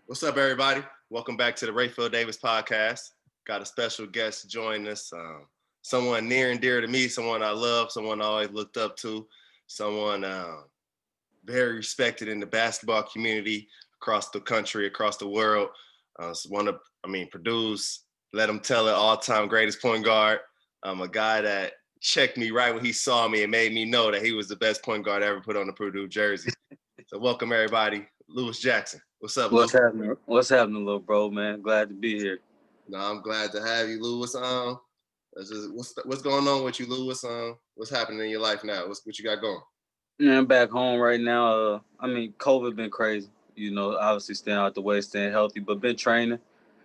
What's up, everybody? Welcome back to the Rapheal Davis Podcast. Got a special guest joining us. Someone near and dear to me, someone I love, someone I always looked up to, someone very respected in the basketball community across the country, across the world. It's Purdue's, let him tell it, all-time greatest point guard. A guy that checked me right when he saw me and made me know that he was the best point guard I ever put on the Purdue jersey. So welcome, everybody. Lewis Jackson. What's up, Lou? What's happening? What's happening, little bro, man? Glad to be here. No, I'm glad to have you, Lou. What's going on with you, Lou? What's happening in your life now? What you got going? Man, I'm back home right now. COVID been crazy. Obviously staying out the way, staying healthy, but been training.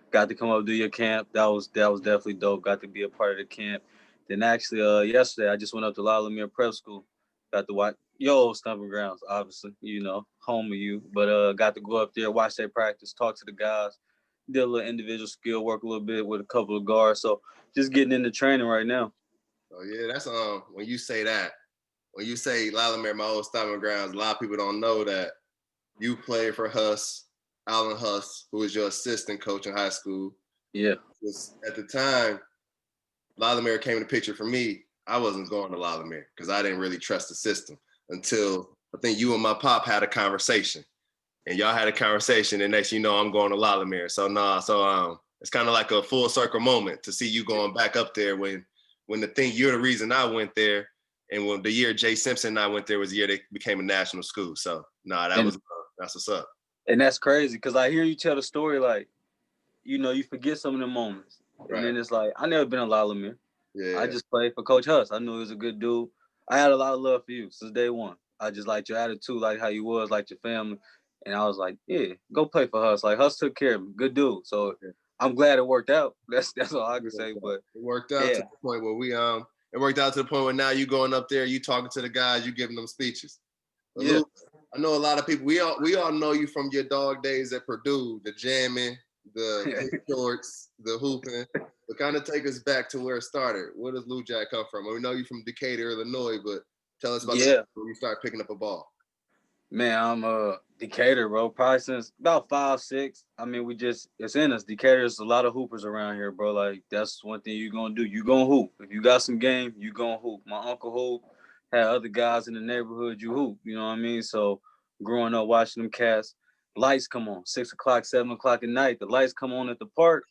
Got to come up do your camp. That was definitely dope. Got to be a part of the camp. Then actually, yesterday I just went up to LEW Prep School. Got to watch your old stomping grounds, obviously. Home of you. But got to go up there, watch their practice, talk to the guys. Did a little individual skill work a little bit with a couple of guards. So just getting into training right now. Oh yeah, that's when you say that. When you say Lalamere, my old stomping grounds, a lot of people don't know that you played for Alan Huss, who was your assistant coach in high school. Yeah. At the time, Lalamere came in the picture for me. I wasn't going to Lalamere because I didn't really trust the system until I think you and my pop had a conversation. And y'all had a conversation, and next you know I'm going to Lalamere. So it's kind of like a full circle moment to see you going back up there when you're the reason I went there. And when the year Jay Simpson and I went there was the year they became a national school. So that's what's up. And that's crazy because I hear you tell the story like, you forget some of the moments. Right. And then it's like, I never been in Lalamere. Yeah. I just played for Coach Huss. I knew he was a good dude. I had a lot of love for you since day one. I just liked your attitude, like how you was, like your family. And I was like, yeah, go play for Huss. Like Huss took care of me. Good dude. So I'm glad it worked out. That's all I can say. But it worked out to the point where it worked out to the point where now you going up there, you talking to the guys, you giving them speeches. But Luke, I know a lot of people. We all know you from your dog days at Purdue, the jamming, the shorts, the hooping. But kind of take us back to where it started. Where does LEW JACK come from? We know you from Decatur, Illinois, but tell us about when you start picking up a ball. Man, I'm a Decatur, bro. Probably since about 5, 6. I mean, it's in us. Decatur, there's a lot of hoopers around here, bro. Like, that's one thing you're going to do. You going to hoop. If you got some game, you going to hoop. My uncle hoop, had other guys in the neighborhood, you hoop. You know what I mean? So, growing up, watching them cats, lights come on, 6 o'clock, 7 o'clock at night. The lights come on at the park.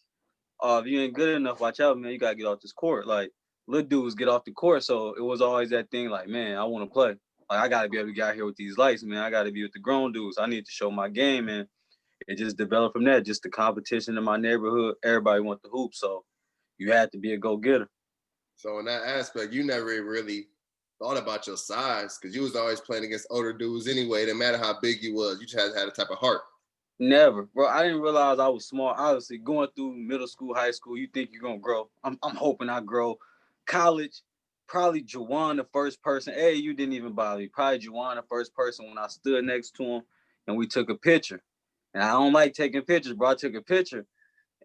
If you ain't good enough, watch out, man. You got to get off this court. Like, little dudes get off the court. So, it was always that thing like, man, I want to play. Like, I got to be able to get out here with these lights, man. I got to be with the grown dudes. I need to show my game, man. It just developed from that. Just the competition in my neighborhood. Everybody wants to hoop, so you had to be a go-getter. So in that aspect, you never really thought about your size because you was always playing against older dudes anyway. It didn't matter how big you was. You just had a type of heart. Never. Bro, I didn't realize I was small. Obviously, going through middle school, high school, you think you're going to grow. I'm hoping I grow. College, probably Juwan, the first person. Hey, you didn't even bother me. Probably Juwan, the first person when I stood next to him and we took a picture. And I don't like taking pictures, bro. I took a picture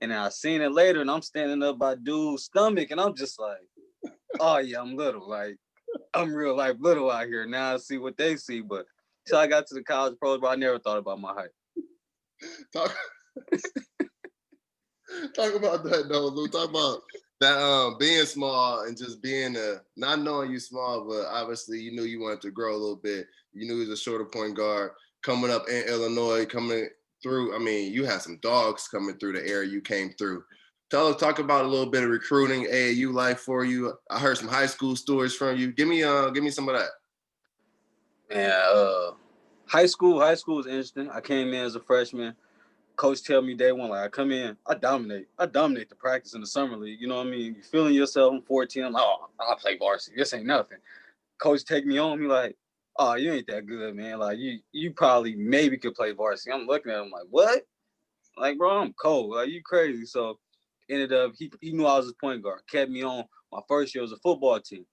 and I seen it later and I'm standing up by dude's stomach and I'm just like, oh yeah, I'm little. Like, I'm real life little out here. Now I see what they see. But until I got to the college pros, bro, I never thought about my height. Talk about that though, Lou. Talk about that being small and just being not knowing you small, but obviously you knew you wanted to grow a little bit. You knew he was a shorter point guard coming up in Illinois, coming through. I mean, you had some dogs coming through the area you came through. Talk about a little bit of recruiting, AAU life for you. I heard some high school stories from you. Give me some of that. Man, high school was interesting. I came in as a freshman. Coach tell me day one, like, I come in, I dominate the practice in the summer league. You know what I mean? You feeling yourself. I'm 14. I'm like, oh, I'll play varsity. This ain't nothing. Coach take me on. He like, oh, you ain't that good, man. Like, you probably maybe could play varsity. I'm looking at him like, what? Like, bro, I'm cold. Like, you crazy. So ended up, he knew I was a point guard. Kept me on. My first year was a football team.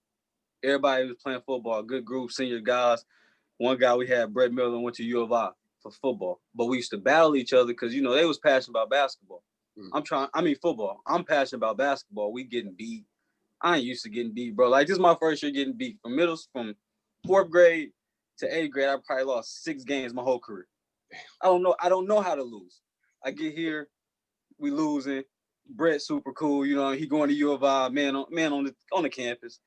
Everybody was playing football. Good group, senior guys. One guy we had, Brett Miller, went to U of I for football. But we used to battle each other because, they was passionate about basketball. Football. I'm passionate about basketball. We getting beat. I ain't used to getting beat, bro. Like, this is my first year getting beat. From 4th grade to 8th grade, I probably lost 6 games my whole career. I don't know how to lose. I get here, we losing. Brett super cool, you know. He going to U of I, man on the campus.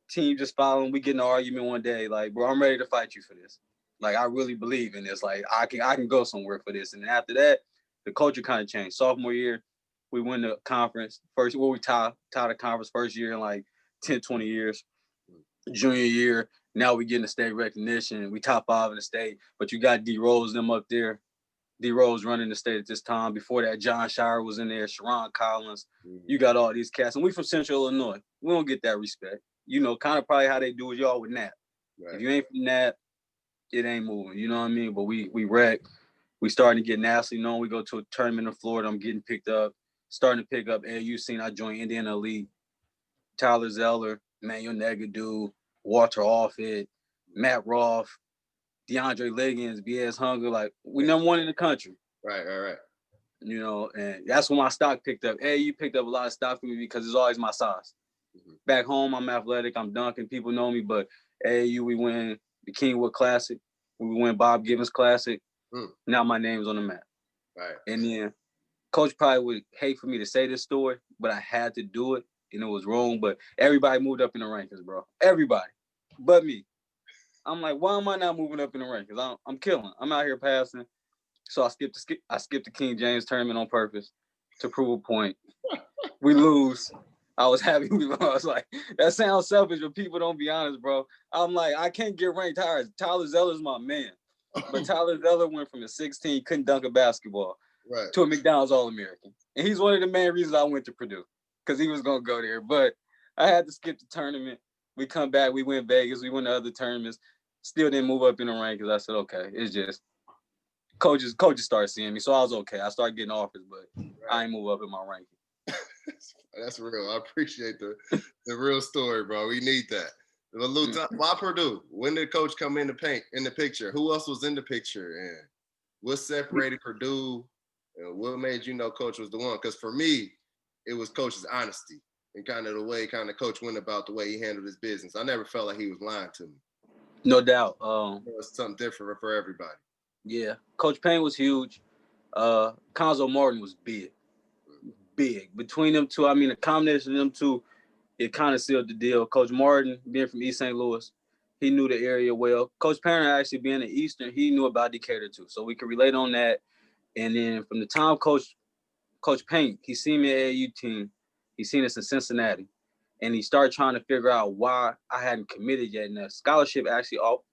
Team just following. We get in an argument one day, like, bro, I'm ready to fight you for this. Like, I really believe in this. Like, I can go somewhere for this. And then after that, the culture kind of changed. Sophomore year, we win the conference. We tied the conference first year in like 10, 20 years. Junior year, now we getting the state recognition. We top 5 in the state, but you got D Rose them up there. D Rose running the state at this time. Before that, John Shire was in there, Sharon Collins. You got all these cats. And we from Central Illinois. We don't get that respect. You know, kind of probably how they do with y'all with Nap. Right. If you ain't from Nap, it ain't moving. You know what I mean? But we wreck. We starting to get nationally known. We go to a tournament in Florida. I'm getting picked up. Starting to pick up AU scene. I joined Indiana Elite. Tyler Zeller, Manuel Negadu, Walter Offit, Matt Roth, DeAndre Liggins, B.S. Hunger. Like, we number 1 in the country. Right. You know, and that's when my stock picked up. AU picked up a lot of stock for me because it's always my size. Back home, I'm athletic. I'm dunking. People know me. But AAU, we win the Kingwood Classic. We win Bob Gibbons Classic. Now my name's on the map. Right. And then Coach probably would hate for me to say this story, but I had to do it, and it was wrong. But everybody moved up in the rankings, bro. Everybody. But me. I'm like, why am I not moving up in the rankings? I'm killing. I'm out here passing. So I skipped the King James tournament on purpose to prove a point. We lose. I was happy we lost. Like, that sounds selfish, but people don't be honest, bro. I'm like, I can't get ranked higher. Tyler Zeller's my man. But Tyler Zeller went from a 16, couldn't dunk a basketball, to a McDonald's All-American. And he's one of the main reasons I went to Purdue, because he was going to go there. But I had to skip the tournament. We come back. We went Vegas. We went to other tournaments. Still didn't move up in the rankings. I said, okay, it's just coaches started seeing me. So I was okay. I started getting offers, but I ain't move up in my ranking. That's real. I appreciate the real story, bro. We need that. Why Purdue? When did Coach come in the picture? Who else was in the picture? And what separated Purdue? And what made you know Coach was the one? Because for me, it was Coach's honesty and kind of the way Coach went about the way he handled his business. I never felt like he was lying to me. No doubt. It was something different for everybody. Yeah. Coach Payne was huge. Conzo Martin was big. Between them two, I mean, the combination of them two, it kind of sealed the deal. Coach Martin, being from East St. Louis, he knew the area well. Coach Payne actually being an Eastern, he knew about Decatur too. So we could relate on that. And then from the time Coach Payne, he seen me at AAU team. He seen us in Cincinnati. And he started trying to figure out why I hadn't committed yet. And the scholarship actually opened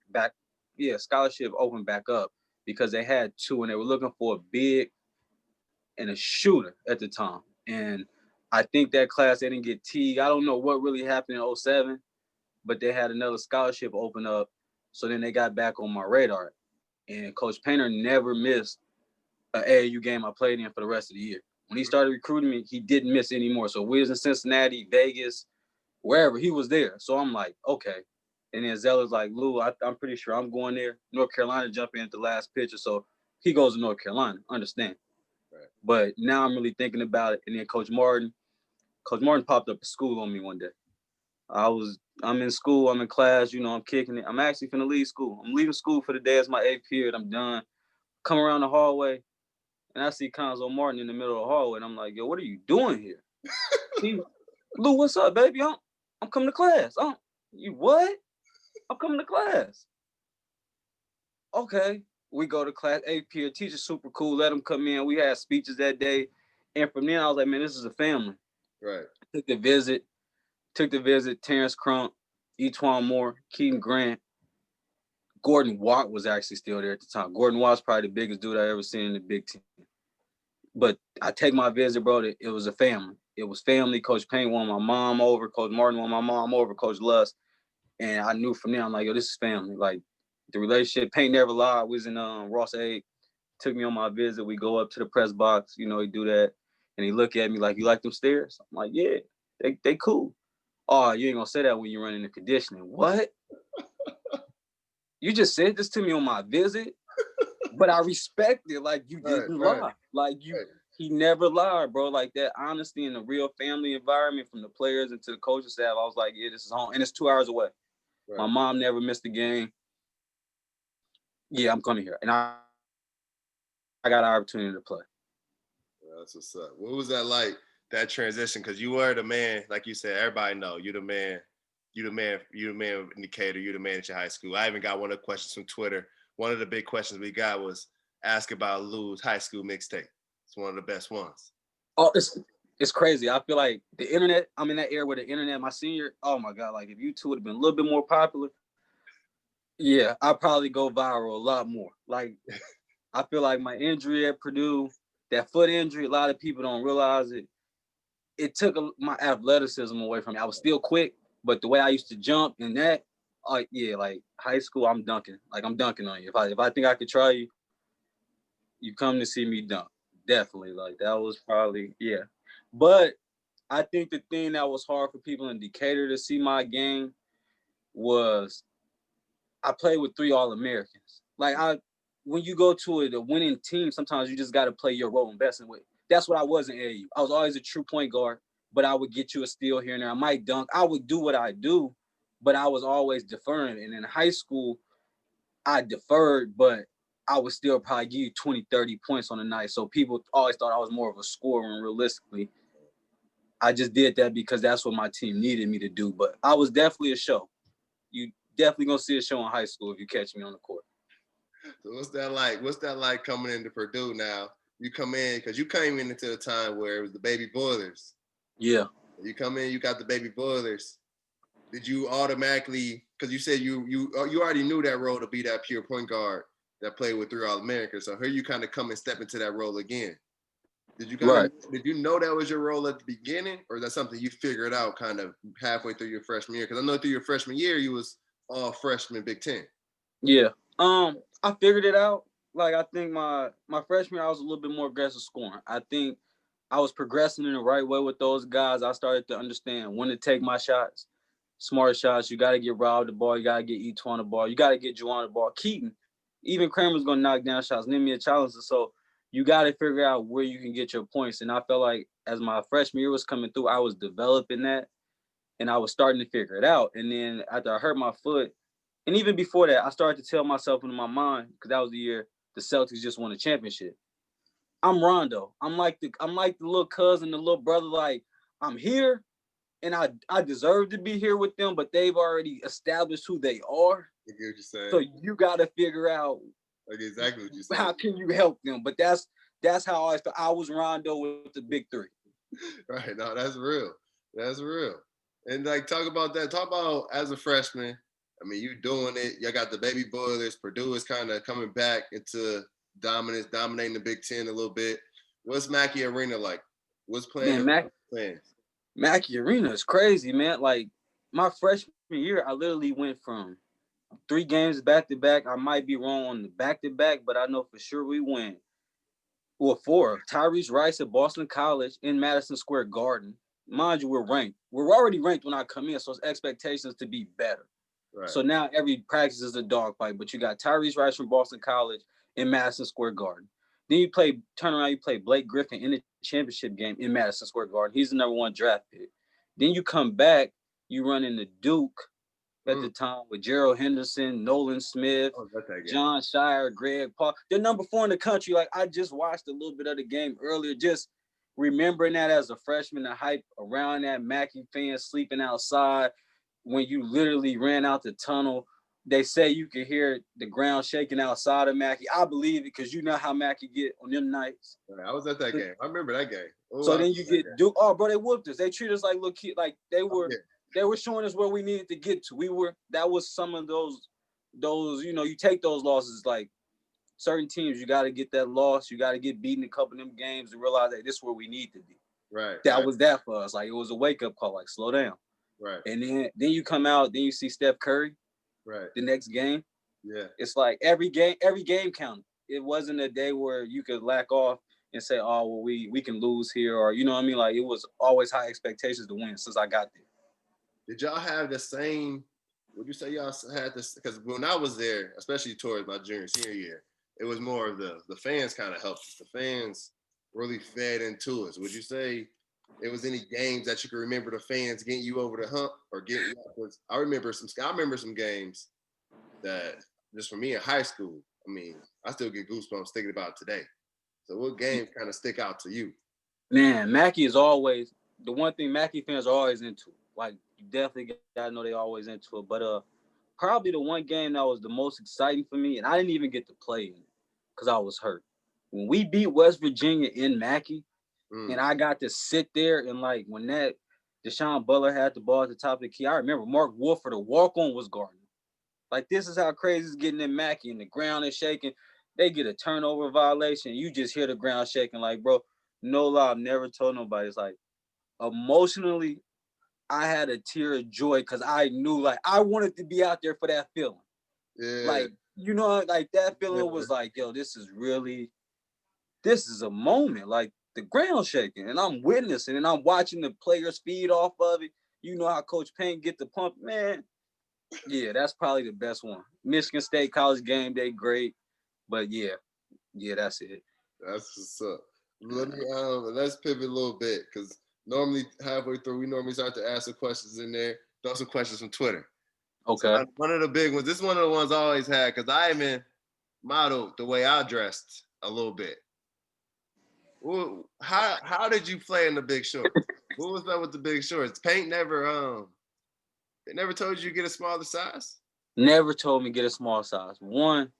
back up because they had 2 and they were looking for a big and a shooter at the time. And I think that class, they didn't get Teague. I don't know what really happened in 07, but they had another scholarship open up. So then they got back on my radar. And Coach Painter never missed an AAU game I played in for the rest of the year. When he started recruiting me, he didn't miss anymore. So we was in Cincinnati, Vegas, wherever, he was there. So I'm like, okay. And then Zeller's like, Lou, I'm pretty sure I'm going there. North Carolina jumping at the last pitcher. So he goes to North Carolina, understand. Right. But now I'm really thinking about it. And then Coach Martin popped up at school on me one day. I'm in school, I'm in class, I'm kicking it. I'm actually finna leave school. I'm leaving school for the day. It's my 8th period. I'm done. Come around the hallway, and I see Conzo Martin in the middle of the hallway, and I'm like, yo, what are you doing here? Lou, what's up, baby? I'm coming to class. You what? I'm coming to class. Okay. We go to class, 8th period. Teacher's super cool. Let him come in. We had speeches that day. And from then, I was like, man, this is a family. Right. Took the visit. Terrence Crump, Etwan Moore, Keaton Grant. Gordon Watt was actually still there at the time. Gordon Watt's probably the biggest dude I ever seen in the Big Ten. But I take my visit, bro. It was a family. It was family. Coach Payne wanted my mom over. Coach Martin wanted my mom over. Coach Luss. And I knew from there, I'm like, yo, this is family. Like, the relationship, Payne never lied. We was in Ross 8. Took me on my visit. We go up to the press box. He do that. And he look at me like, you like them stairs? I'm like, yeah, they cool. Oh, you ain't gonna say that when you're running the conditioning. What? You just said this to me on my visit, but I respect it. Like, you didn't lie. Like, he never lied, bro. Like, that honesty in the real family environment from the players and to the coaching staff, I was like, yeah, this is home. And it's 2 hours away. Right. My mom never missed a game. Yeah, I'm coming here. And I got an opportunity to play. That's what's up. What was that like, that transition? Because you were the man, like you said, everybody know you the man. You the man in Decatur. You the man at your high school. I even got one of the questions from Twitter. One of the big questions we got was ask about Lou's high school mixtape. It's one of the best ones. Oh, it's crazy. I feel like the internet, I'm in that era where the internet, my senior, oh my God, like if you two would have been a little bit more popular, yeah, I'd probably go viral a lot more. Like, I feel like my injury at Purdue, that foot injury, a lot of people don't realize it. It took my athleticism away from me. I was still quick, but the way I used to jump and that, yeah, like high school, I'm dunking. Like, I'm dunking on you. If I think I could try you, you come to see me dunk. Definitely. Like, that was probably, yeah. But I think the thing that was hard for people in Decatur to see my game was I played with 3 All-Americans. Like, when you go to a winning team, sometimes you just got to play your role in best. And that's what I was in AAU. I was always a true point guard, but I would get you a steal here and there. I might dunk. I would do what I do, but I was always deferring. And in high school, I deferred, but I would still probably give you 20, 30 points on the night. So people always thought I was more of a scorer, and realistically, I just did that because that's what my team needed me to do. But I was definitely a show. You definitely gonna see a show in high school if you catch me on the court. So what's that like? What's that like coming into Purdue now? You come in, because you came into the time where it was the baby boilers. Yeah. You come in, you got the baby boilers. Did you automatically, because you said you already knew that role to be that pure point guard that played with 3 All-Americans. So here you kind of come and step into that role again. Did you know that was your role at the beginning, or is that something you figured out kind of halfway through your freshman year? Because I know through your freshman year you was all freshman Big Ten. Yeah. I figured it out. Like, I think my freshman year I was a little bit more aggressive scoring. I think I was progressing in the right way with those guys. I started to understand when to take my shots, smart shots. You got to get Rob the ball. You got to get E2 the ball. You got to get Juwan the ball. Keaton, even Kramer's going to knock down shots. Name me a challenger. So you got to figure out where you can get your points. And I felt like as my freshman year was coming through, I was developing that, and I was starting to figure it out. And then after I hurt my foot, and even before that, I started to tell myself in my mind, because that was the year the Celtics just won a championship. I'm Rondo. I'm like the little cousin, the little brother. Like, I'm here, and I deserve to be here with them, but they've already established who they are. I get what you're saying. So you got to figure out like exactly what you're saying. How can you help them? But that's how I felt. I was Rondo with the big 3. Right. No, that's real. That's real. And like, talk about that. Talk about as a freshman. I mean, you doing it. You got the baby boilers. Purdue is kind of coming back into dominance, dominating the Big Ten a little bit. What's Mackey Arena like? What's playing? Mackey Arena is crazy, man. Like, my freshman year, I literally went from 3 games back to back. I might be wrong on the back to back, but I know for sure we went. Well, 4. Tyrese Rice at Boston College in Madison Square Garden. Mind you, we're ranked. We're already ranked when I come in, so it's expectations to be better. Right. So now every practice is a dogfight, but you got Tyrese Rice from Boston College in Madison Square Garden. Then you play Blake Griffin in the championship game in Madison Square Garden. He's the number 1 draft pick. Then you come back, you run into Duke at the time with Gerald Henderson, Nolan Smith, John Shire, Greg Paul. They're number 4 in the country. Like, I just watched a little bit of the game earlier, just remembering that as a freshman, the hype around that, Mackey fans sleeping outside when you literally ran out the tunnel. They say you can hear the ground shaking outside of Mackey. I believe it because you know how Mackey get on them nights. I was at that game. I remember that game. So then you get Duke. Oh, bro, they whooped us. They treated us like little kids. Like, they were showing us where we needed to get to. That was some of those, you take those losses. Like, certain teams, you got to get that loss. You got to get beaten a couple of them games and realize that this is where we need to be. Right. That was that for us. Like, it was a wake-up call. Like, slow down. Right. And then you come out, then you see Steph Curry. Right. The next game. Yeah. It's like every game counted. It wasn't a day where you could lack off and say, oh, well, we can lose here, or, you know what I mean? Like, it was always high expectations to win since I got there. Did y'all have the same, would you say y'all had this, because when I was there, especially towards my senior year, it was more of the fans kind of helped us. The fans really fed into us. Would you say it was any games that you can remember the fans getting you over the hump or getting you up? I remember some games that, just for me in high school, I mean, I still get goosebumps thinking about it today. So what game kind of stick out to you? Man, Mackey is always the one thing Mackey fans are always into. Like, you definitely gotta know they always into it. But probably the one game that was the most exciting for me, and I didn't even get to play in it because I was hurt. When we beat West Virginia in Mackey, and I got to sit there and like when that Deshaun Butler had the ball at the top of the key, I remember Mark Wolford, the walk-on, was guarding. Like, this is how crazy it's getting in Mackey, and the ground is shaking. They get a turnover violation. You just hear the ground shaking. Like, bro, no lie, I've never told nobody. It's like, emotionally, I had a tear of joy because I knew, like, I wanted to be out there for that feeling. Yeah. Like, you know, like that feeling was like, yo, this is a moment. Like, the ground shaking, and I'm witnessing, and I'm watching the players feed off of it. You know how Coach Payne get the pump, man. Yeah, that's probably the best one. Michigan State College game day, great, but yeah, that's it. That's what's up. Let's pivot a little bit because normally halfway through we normally start to ask some questions in there. Throw some questions from Twitter. Okay. So one of the big ones. This is one of the ones I always had because I even modeled the way I dressed a little bit. Well, how did you play in the big shorts? What was that with the big shorts? Paint never they never told you to get a smaller size? Never told me get a small size. One,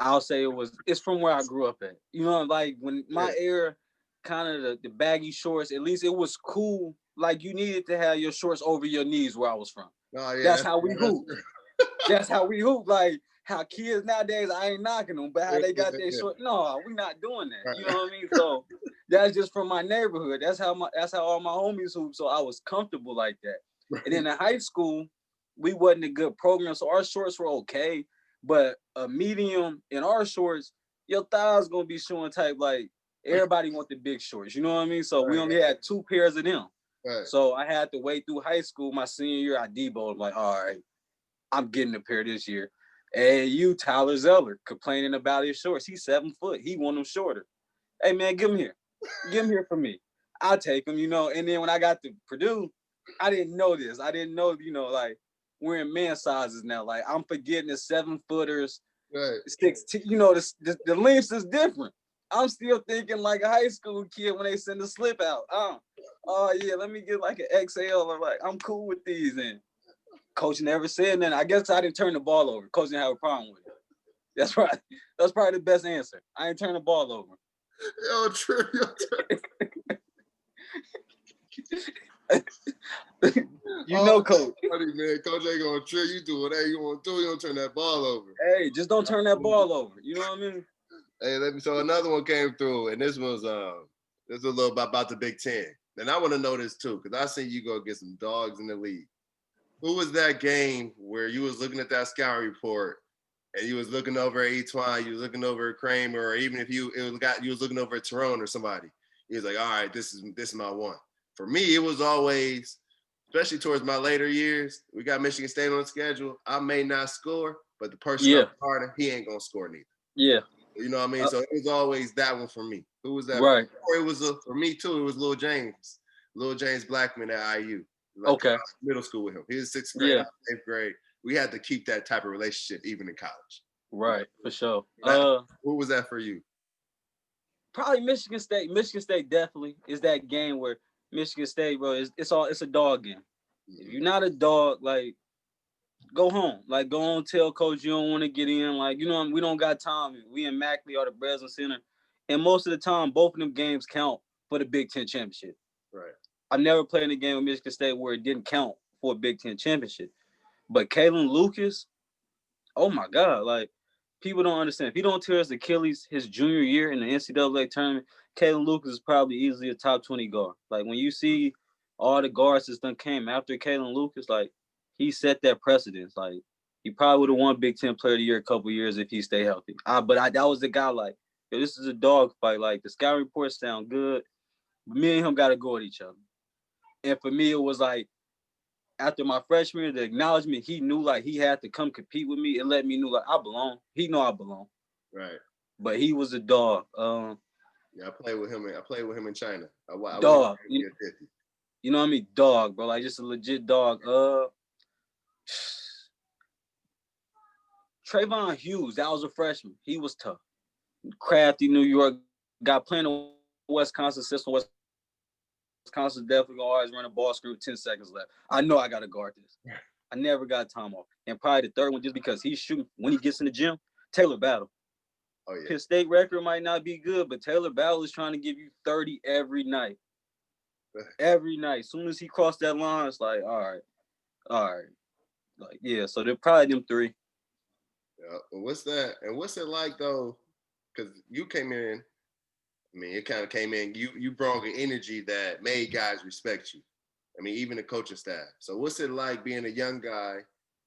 I'll say it's from where I grew up at. You know, like when my era, kind of the baggy shorts, at least it was cool. Like, you needed to have your shorts over your knees where I was from. Oh, yeah, that's how we hoop. That's how we hoop. Like, how kids nowadays, I ain't knocking them, but how they got their short. No, we not doing that. Right. You know what I mean? So that's just from my neighborhood. That's how all my homies hoop. So I was comfortable like that. Right. And then in high school, we wasn't a good program, so our shorts were okay. But a medium in our shorts, your thighs gonna be showing type. Like, everybody want the big shorts. You know what I mean? So we only had 2 pairs of them. Right. So I had to wait through high school. My senior year, I deboed. I'm like, all right, I'm getting a pair this year. And you, Tyler Zeller, complaining about his shorts. He's 7 foot. He want them shorter. Hey, man, give him here. Give him here for me. I'll take him, you know. And then when I got to Purdue, I didn't know this. I didn't know, you know, like, we're in man sizes now. Like, I'm forgetting the 7-footers, right. 6, you know, the lengths is different. I'm still thinking like a high school kid when they send the slip out. Oh, yeah, let me get like an XL. Or like, I'm cool with these. And Coach never said nothing. I guess I didn't turn the ball over. Coach didn't have a problem with it. That's right. That's probably the best answer. I ain't turn the ball over. Yo, true. You know, Coach. Funny, man. Coach ain't gonna trick you. Do whatever you want to do. You don't turn that ball over. Hey, just don't turn that ball over. You know what I mean? Hey, so another one came through, and this was this was a little bit about the Big Ten. And I want to know this too, because I seen you go get some dogs in the league. Who was that game where you was looking at that scouting report and you was looking over at Etwine, you was looking over at Kramer, or even if you was looking over at Tyrone or somebody, he was like, all right, this is my one. For me, it was always, especially towards my later years, we got Michigan State on the schedule. I may not score, but the person I'm guarding, he ain't gonna score neither. Yeah. You know what I mean? So it was always that one for me. Who was that? Right. Or it was for me too. It was Lil James Blackman at IU. Like, okay. Middle school with him. He was 6th grade, 8th grade. We had to keep that type of relationship even in college. Right, for sure. Who was that for you? Probably Michigan State. Michigan State definitely is that game where Michigan State, bro, it's a dog game. If you're not a dog, like, go home. Like, go on, tell coach you don't want to get in. Like, you know, we don't got time. We in Mackley or the Breslin Center. And most of the time, both of them games count for the Big Ten championship. Right. I've never played in a game with Michigan State where it didn't count for a Big Ten championship. But Kalen Lucas, oh my God, like, people don't understand. If he don't tear his Achilles his junior year in the NCAA tournament, Kalen Lucas is probably easily a top 20 guard. Like, when you see all the guards that's done came after Kalen Lucas, like, he set that precedence. Like, he probably would have won Big Ten Player of the Year a couple years if he stayed healthy. But that was the guy, like, yo, this is a dog fight. Like, the scouting reports sound good, but me and him got to go at each other. And for me, it was like, after my freshman year, the acknowledgement, he knew, like, he had to come compete with me and let me know, like, I belong. He know I belong. Right. But he was a dog. Yeah, I played with him in China. Dog. You know what I mean? Dog, bro. Like, just a legit dog. Trayvon Hughes, that was a freshman. He was tough. Crafty, New York, got plenty of Wisconsin system, Wisconsin definitely gonna always run a ball screen with 10 seconds left. I know I gotta guard this. I never got time off. And probably the third one, just because he's shooting when he gets in the gym, Taylor Battle. Oh yeah. His state record might not be good, but Taylor Battle is trying to give you 30 every night. Every night. As soon as he crossed that line, it's like, all right. Like, yeah, so they're probably them three. Yeah. What's that? And what's it like though? Because you came in, I mean, it kind of came in, you brought an energy that made guys respect you. I mean, even the coaching staff. So what's it like being a young guy,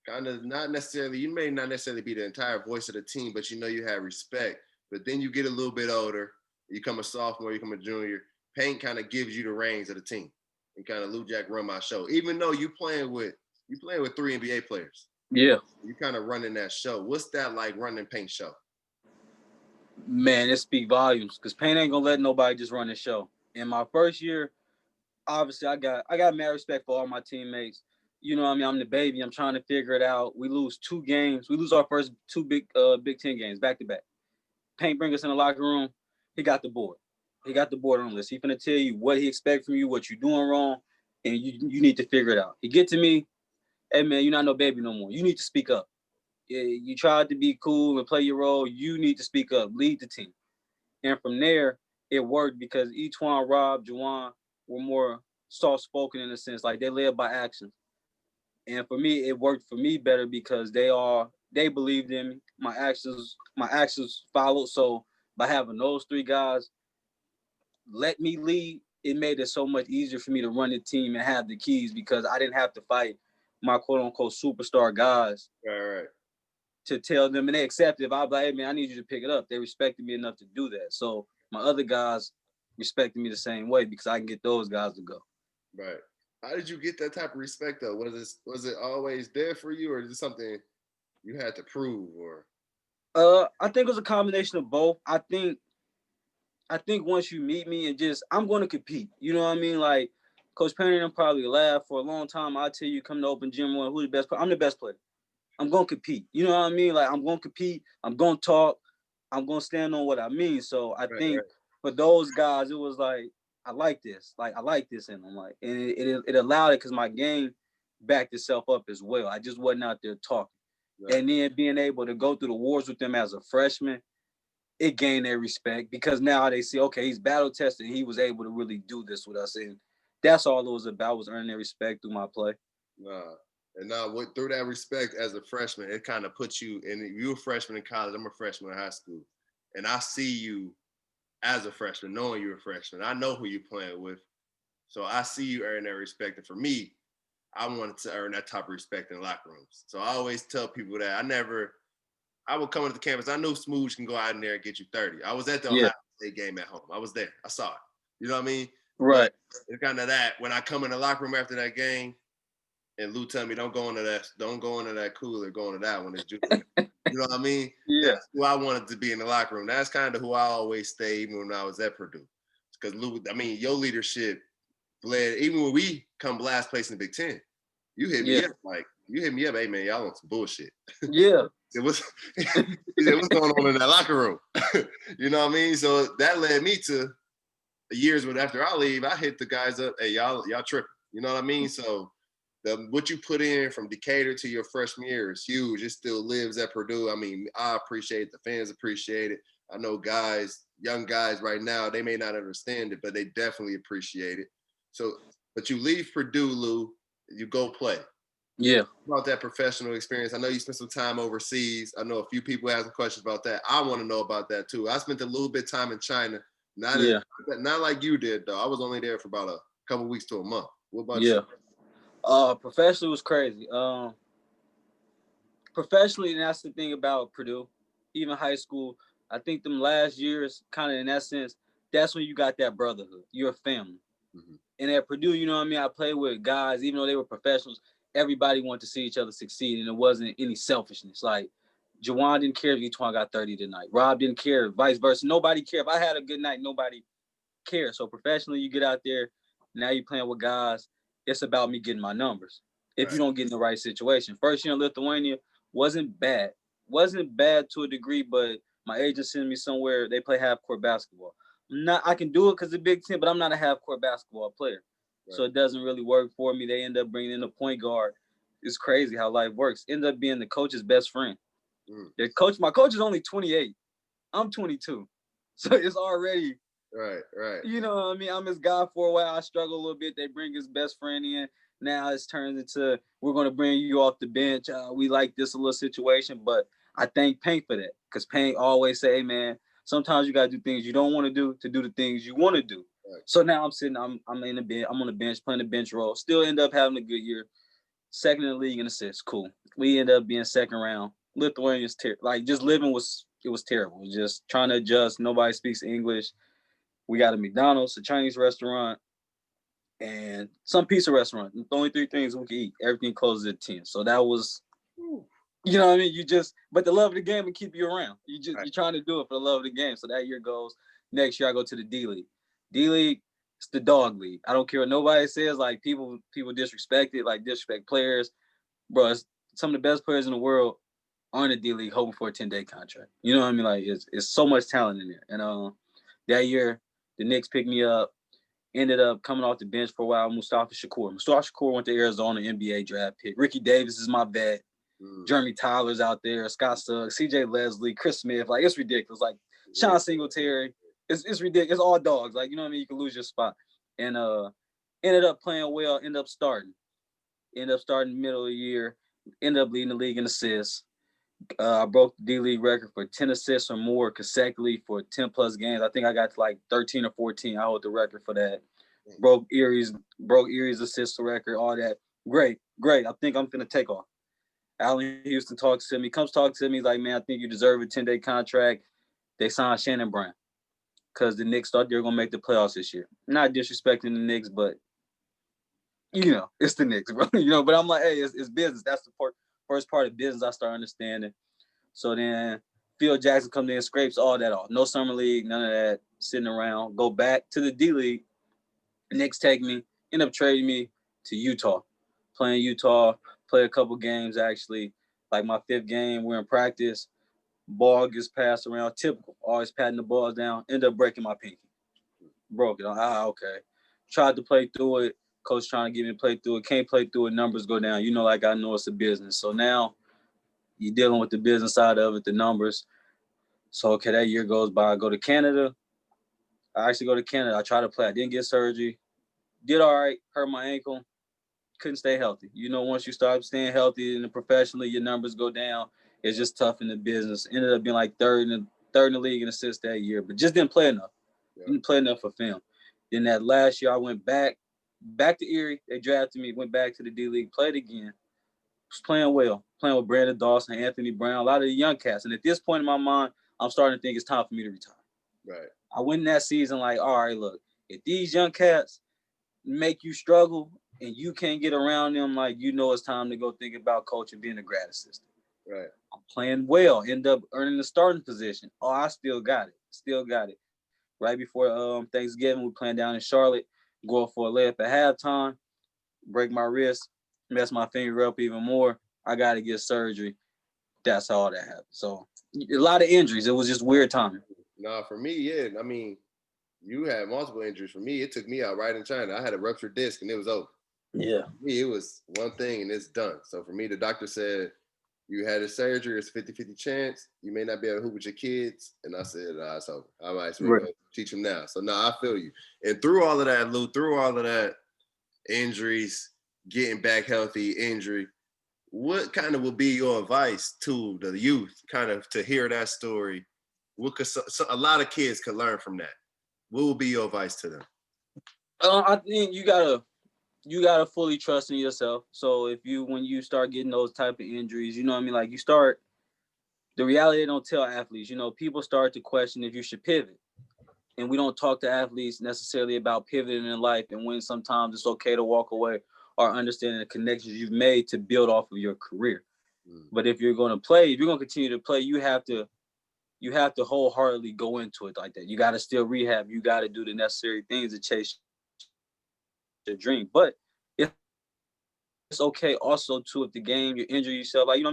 kind of not necessarily, you may not necessarily be the entire voice of the team, but you know you have respect. But then you get a little bit older, you become a sophomore, you become a junior. Paint kind of gives you the reins of the team. And kind of LEW JACK run my show. Even though you playing with 3 NBA players. Yeah. You kind of running that show. What's that like running Paint show? Man, it speak volumes because Paint ain't gonna let nobody just run the show. In my first year, obviously I got mad respect for all my teammates. You know what I mean? I'm the baby. I'm trying to figure it out. We lose 2 games. We lose our first 2 Big Ten games back to back. Paint bring us in the locker room. He got the board. He got the board on the list. He finna tell you what he expects from you, what you're doing wrong, and you need to figure it out. He get to me, hey man, you're not no baby no more. You need to speak up. Yeah, you tried to be cool and play your role. You need to speak up, lead the team. And from there, it worked because Etwan, Rob, Juwan were more soft-spoken in a sense, like they led by action. And for me, it worked for me better because they believed in me. My actions followed. So by having those 3 guys let me lead, it made it so much easier for me to run the team and have the keys because I didn't have to fight my quote-unquote superstar guys. Right. To tell them, and they accepted. If I was like, hey man, I need you to pick it up, they respected me enough to do that. So my other guys respected me the same way because I can get those guys to go. Right. How did you get that type of respect though? Was it always there for you, or is it something you had to prove? Or I think it was a combination of both. I think once you meet me and just I'm going to compete. You know what I mean? Like Coach Penny and probably laugh for a long time. I tell you, come to open gym one, who's the best player? I'm the best player. I'm going to compete. You know what I mean? Like, I'm going to compete. I'm going to talk. I'm going to stand on what I mean. So I think for those guys, it was like, I like this. Like, I like this in them. Like, and it allowed it because my game backed itself up as well. I just wasn't out there talking. Right. And then being able to go through the wars with them as a freshman, it gained their respect because now they see, okay, he's battle tested and he was able to really do this with us. And that's all it was about, was earning their respect through my play. And now through that respect as a freshman, it kind of puts you in. You're a freshman in college. I'm a freshman in high school. And I see you as a freshman, knowing you're a freshman. I know who you're playing with. So I see you earn that respect. And for me, I wanted to earn that type of respect in locker rooms. So I always tell people that I would come into the campus. I knew Smooch can go out in there and get you 30. I was at the Ohio State game at home. I was there. I saw it. You know what I mean? Right. But it's kind of that. When I come in the locker room after that game, and Lou tell me, don't go into that cooler, go into that one. It's just, you know what I mean? Yeah. That's who I wanted to be in the locker room. That's kind of who I always stayed even when I was at Purdue. Because Lou, I mean, your leadership bled, even when we come last place in the Big Ten, you hit me up, hey man, y'all on some bullshit. Yeah. What's going on in that locker room? You know what I mean? So that led me to the years when after I leave, I hit the guys up, hey, y'all tripping. You know what I mean? So what you put in from Decatur to your freshman year is huge. It still lives at Purdue. I mean, I appreciate it. The fans appreciate it. I know young guys right now, they may not understand it, but they definitely appreciate it. So, but you leave Purdue, Lou, you go play. Yeah. About that professional experience. I know you spent some time overseas. I know a few people asking questions about that. I want to know about that too. I spent a little bit of time in China. Not like you did, though. I was only there for about a couple of weeks to a month. What about you? Professionally was crazy. Professionally, and that's the thing about Purdue, even high school, I think them last years, kind of in that sense, that's when you got that brotherhood. You're a family. Mm-hmm. And at Purdue, you know what I mean? I played with guys, even though they were professionals, everybody wanted to see each other succeed, and it wasn't any selfishness. Like, Jawan didn't care if Etwan got 30 tonight. Rob didn't care, vice versa. Nobody cared. If I had a good night, nobody cared. So professionally, you get out there, now you're playing with guys. It's about me getting my numbers. If you don't get in the right situation. First year in Lithuania wasn't bad. Wasn't bad to a degree, but my agent sent me somewhere. They play half-court basketball. I can do it because the Big Ten, but I'm not a half-court basketball player. Right. So it doesn't really work for me. They end up bringing in a point guard. It's crazy how life works. End up being the coach's best friend. My coach is only 28. I'm 22. So it's already right. You know what I mean? I'm his guy for a while. I struggle a little bit. They bring his best friend in. Now it's turned into, we're going to bring you off the bench. We like this a little situation, but I thank Paint for that, because Paint always say, hey, man, sometimes you got to do things you don't want to do the things you want to do. Right. So now I'm in the bench. I'm on the bench playing the bench role. Still end up having a good year. Second in the league in assists. Cool. We end up being second round. Lithuanians, just living was terrible. Just trying to adjust. Nobody speaks English. We got a McDonald's, a Chinese restaurant, and some pizza restaurant. The only three things we could eat. Everything closes at 10. So that was, you know what I mean? But the love of the game will keep you around. You're trying to do it for the love of the game. So that year goes. Next year I go to the D League. D League, it's the dog league. I don't care what nobody says. Like people disrespect it, like disrespect players. Bro, some of the best players in the world are in the D League hoping for a 10-day contract. You know what I mean? Like it's so much talent in there. And that year, the Knicks picked me up, ended up coming off the bench for a while. Mustafa Shakur went to Arizona, NBA draft pick. Ricky Davis is my vet. Jeremy Tyler's out there. Scott Suggs, CJ Leslie, Chris Smith. Like, it's ridiculous. Like, Sean Singletary. It's ridiculous. It's all dogs. Like, you know what I mean? You can lose your spot. And ended up playing well, ended up starting middle of the year, ended up leading the league in assists. I broke the D-League record for 10 assists or more consecutively for 10-plus games. I think I got to like 13 or 14. I hold the record for that. Broke Erie's assist record, all that. Great. I think I'm going to take off. Allen Houston comes talk to me. He's like, man, I think you deserve a 10-day contract. They signed Shannon Brown because the Knicks thought they were going to make the playoffs this year. Not disrespecting the Knicks, but, it's the Knicks, bro. But I'm like, hey, it's business. That's the first part of business I start understanding. So then Phil Jackson comes in, scrapes all that off. No summer league, none of that, sitting around. Go back to the D-League. Knicks take me, end up trading me to Utah. Playing Utah, play a couple games, actually. Like my fifth game, we're in practice. Ball gets passed around, typical. Always patting the balls down, end up breaking my pinky. Broke it. Okay. Tried to play through it. Coach trying to get me to play through it. Can't play through it. Numbers go down. Like I know it's a business. So now you're dealing with the business side of it, the numbers. So, okay, that year goes by. I go to Canada. I actually go to Canada. I try to play. I didn't get surgery. Did all right. Hurt my ankle. Couldn't stay healthy. Once you start staying healthy and professionally, your numbers go down. It's just tough in the business. Ended up being like third in the league in assists that year, but just didn't play enough. Yeah. Didn't play enough for film. Then that last year, I went back to Erie. They drafted me, went back to the D-League, played again. Was playing well, playing with Brandon Dawson, Anthony Brown, a lot of the young cats. And at this point in my mind, I'm starting to think it's time for me to retire. Right. I went in that season like, all right, look, if these young cats make you struggle and you can't get around them, like, it's time to go think about coaching, being a grad assistant. Right. I'm playing well, end up earning the starting position. Oh, I still got it. Right before Thanksgiving, we're playing down in Charlotte, go for a layup at halftime, break my wrist, mess my finger up even more. I got to get surgery. That's all that happened. So a lot of injuries. It was just weird timing. No, for me, yeah. I mean, you had multiple injuries. For me, it took me out right in China. I had a ruptured disc and it was over. Yeah. For me, it was one thing and it's done. So for me, the doctor said, you had a surgery, it's a 50-50 chance. You may not be able to hoop with your kids. And I said, it's over. I might as well teach them now. So, I feel you. And through all of that, Lou, injuries, getting back healthy, injury, what kind of would be your advice to the youth kind of to hear that story? What could a lot of kids could learn from that? What would be your advice to them? I think you gotta fully trust in yourself. So when you start getting those type of injuries, like the reality they don't tell athletes, people start to question if you should pivot. And we don't talk to athletes necessarily about pivoting in life and when sometimes it's okay to walk away or understanding the connections you've made to build off of your career. But if you're going to continue to play, you have to wholeheartedly go into it like that. You got to still rehab. You got to do the necessary things to chase your dream. But it's okay also too, if the game, you injure yourself, like,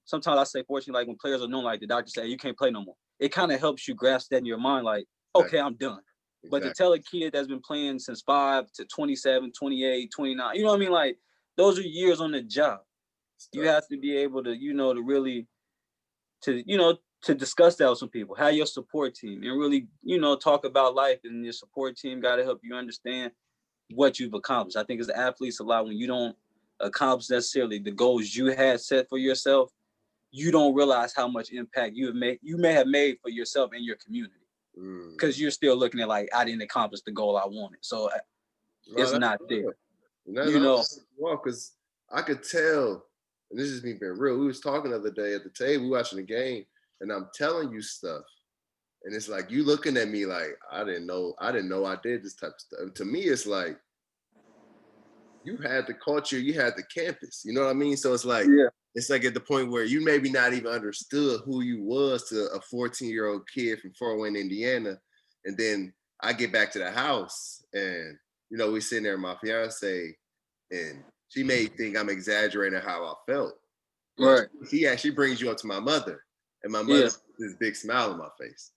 sometimes I say, fortunately, like when players are known, like the doctor say, you can't play no more. It kind of helps you grasp that in your mind, like, okay, I'm done. Exactly. But to tell a kid that's been playing since 5 to 27, 28, 29, you know what I mean? Like, those are years on the job. You have to be able to, to really, to discuss that with some people, have your support team, and really, talk about life. And your support team got to help you understand what you've accomplished. I think as athletes, a lot when you don't accomplish necessarily the goals you had set for yourself, you don't realize how much impact you may have made for yourself and your community. Because you're still looking at like, I didn't accomplish the goal I wanted, so it's not there. Well, because I could tell, and this is me being real. We was talking the other day at the table, watching the game, and I'm telling you stuff, and it's like you looking at me like I didn't know I did this type of stuff. To me, it's like you had the culture, you had the campus. You know what I mean? So it's like it's like at the point where you maybe not even understood who you was to a 14-year-old kid from Fort Wayne, Indiana, and then I get back to the house and we sitting there, my fiance, and she may think I'm exaggerating how I felt. Right. She actually brings you up to my mother, and my mother has this big smile on my face.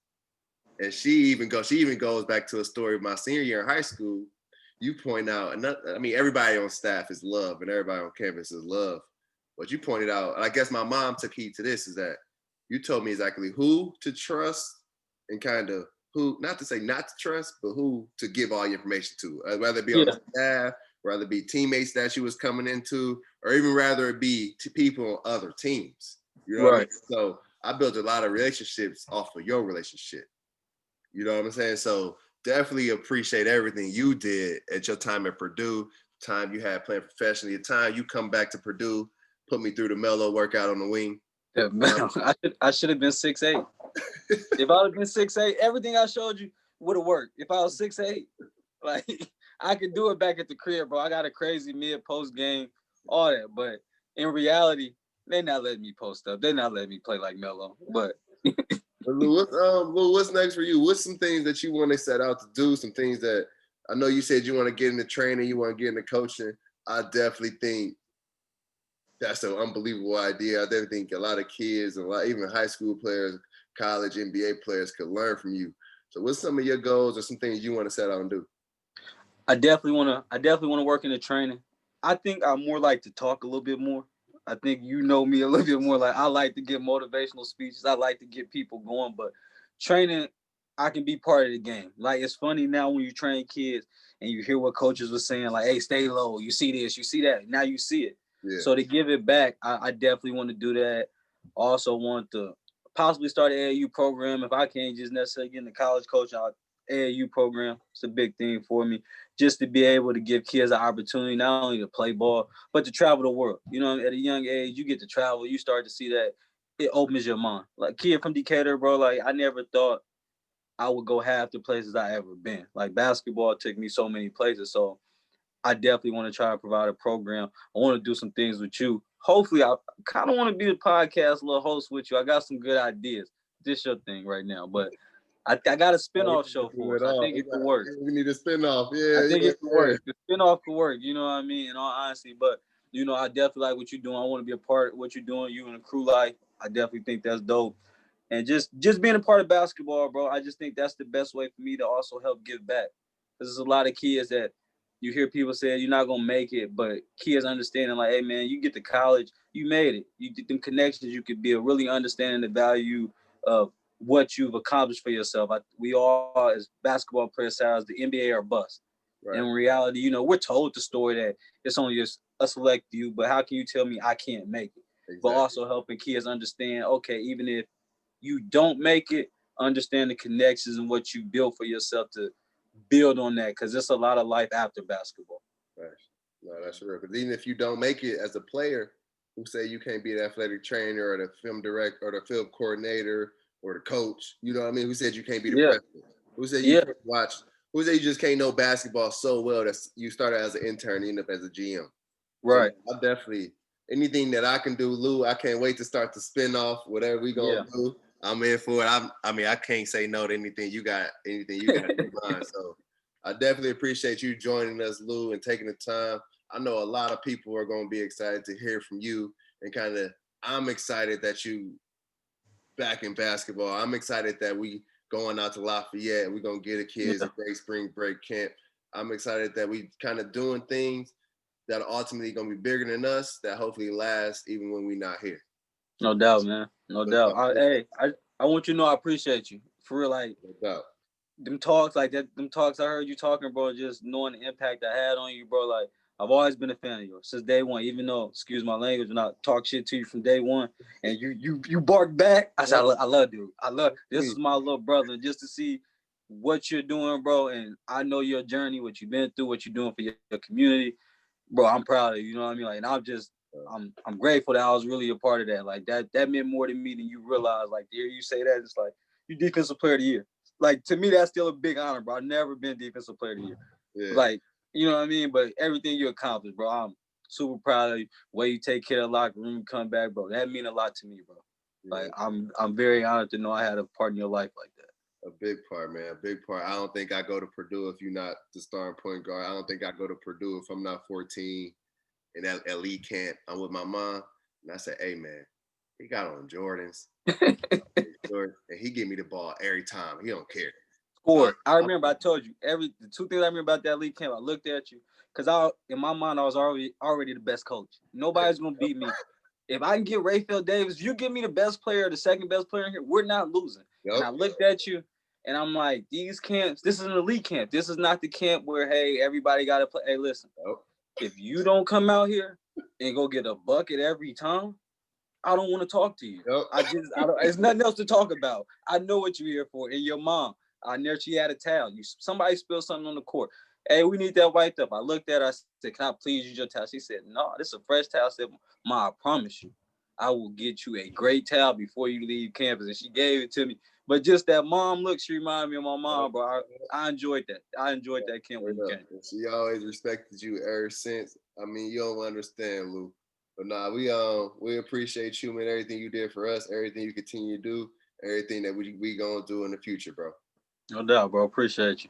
And she even goes back to a story of my senior year in high school. You point out, everybody on staff is love, and everybody on campus is love. But you pointed out, and I guess my mom took heed to this, is that you told me exactly who to trust and kind of who, not to say not to trust, but who to give all your information to, whether it be on the staff, whether it be teammates that you was coming into, or even rather it be to people on other teams. You know what I mean? So I built a lot of relationships off of your relationship. You know what I'm saying? So definitely appreciate everything you did at your time at Purdue, time you had playing professionally, the time you come back to Purdue, put me through the mellow workout on the wing. Yeah, I should have been 6'8". If I would have been 6'8", everything I showed you would have worked. If I was 6'8", like I could do it back at the crib, bro. I got a crazy mid-post game, all that. But in reality, they not letting me post up. They not letting me play like Melo. But Lou, what's next for you? What's some things that you want to set out to do? Some things that I know you said you want to get into training, you want to get into coaching. I definitely think that's an unbelievable idea. I definitely think a lot of kids, even high school players, college, NBA players could learn from you. So what's some of your goals or some things you want to set out and do? I definitely want to work in the training. I think I more like to talk a little bit more. I think me a little bit more. Like I like to give motivational speeches. I like to get people going, but training, I can be part of the game. Like it's funny now when you train kids and you hear what coaches were saying, like, hey, stay low. You see this, you see that. Now you see it. Yeah. So to give it back, I definitely want to do that. Also want to possibly start an AAU program. If I can't just necessarily get into college coaching, AAU program. It's a big thing for me, just to be able to give kids an opportunity not only to play ball, but to travel the world. At a young age, you get to travel. You start to see that it opens your mind. Like kid from Decatur, bro, like I never thought I would go half the places I ever been. Like basketball took me so many places. So I definitely want to try to provide a program. I want to do some things with you. Hopefully, I kind of want to be the podcast little host with you. I got some good ideas. This your thing right now, but I got a spinoff show for us. I think it could work. We need a spinoff. Yeah, I think it could work. The spinoff could work. You know what I mean? In all honesty, but I definitely like what you're doing. I want to be a part of what you're doing. You and the crew life. I definitely think that's dope. And just being a part of basketball, bro. I just think that's the best way for me to also help give back. Because there's a lot of kids that you hear people say you're not gonna make it, but kids understanding like, hey man, you get to college, you made it. You get them connections. You could be really understanding the value of what you've accomplished for yourself. We all, as basketball players, the NBA are bust. Right. In reality, we're told the story that it's only just a select few, but how can you tell me I can't make it? Exactly. But also helping kids understand, okay, even if you don't make it, understand the connections and what you built for yourself to build on that, because there's a lot of life after basketball. Right. No, that's real. Because even if you don't make it as a player, who say you can't be the athletic trainer or the film director or the film coordinator or the coach, you know what I mean? Who said you can't be the president? Who said you can't watch? Who said you just can't know basketball so well that you started as an intern and end up as a GM? Right. So I definitely, anything that I can do, Lou, I can't wait to start the spinoff, whatever we gonna do. I'm in for it. I can't say no to anything you got in mind. So I definitely appreciate you joining us, Lou, and taking the time. I know a lot of people are going to be excited to hear from you, and I'm excited that you back in basketball. I'm excited that we going out to Lafayette. We're going to get the kids a great spring break camp. I'm excited that we kind of doing things that are ultimately going to be bigger than us, that hopefully last even when we're not here. No doubt, man. No doubt. I want you to know I appreciate you. For real, like, no doubt. Them talks like that, them talks I heard you talking, bro, just knowing the impact I had on you, bro. Like, I've always been a fan of yours since day one, even though, excuse my language, when I talk shit to you from day one and you bark back. I said, I love dude. This is my little brother. And just to see what you're doing, bro, and I know your journey, what you've been through, what you're doing for your community, bro, I'm proud of you. You know what I mean? Like, and I'm grateful that I was really a part of that. Like, that meant more to me than you realize. Like, to hear you say that, it's like, you defensive player of the year. Like, to me, that's still a big honor, bro. I've never been defensive player of the year. Yeah. Like, you know what I mean? But everything you accomplished, bro, I'm super proud of you. The way you take care of the locker room, come back, bro. That mean a lot to me, bro. Yeah. Like, I'm very honored to know I had a part in your life like that. A big part, man. A big part. I don't think I go to Purdue if you're not the starting point guard. I don't think I go to Purdue if I'm not 14 in that elite camp. I'm with my mom, and I said, hey, man, he got on Jordans. And he give me the ball every time. He don't care. Score. I remember I told you the two things I remember about that league camp. I looked at you because in my mind I was already the best coach. Nobody's gonna beat me. If I can get Rapheal Davis, you give me the best player, the second best player in here, we're not losing. Yep. And I looked at you and I'm like, these camps, this is an elite camp. This is not the camp where, hey, everybody got to play. Hey, listen, if you don't come out here and go get a bucket every time, I don't want to talk to you. Nope. There's nothing else to talk about. I know what you're here for. And your mom, I know she had a towel. Somebody spilled something on the court. Hey, we need that wiped up. I looked at her. I said, can I please use your towel? She said, no, this is a fresh towel. I said, Ma, I promise you, I will get you a great towel before you leave campus. And she gave it to me. But just that mom look, she reminded me of my mom, bro. I enjoyed that. I enjoyed that camp when you came. She always respected you ever since. I mean, you don't understand, Lou. But nah, we appreciate you, man, everything you did for us, everything you continue to do, everything that we gonna do in the future, bro. No doubt, bro. Appreciate you.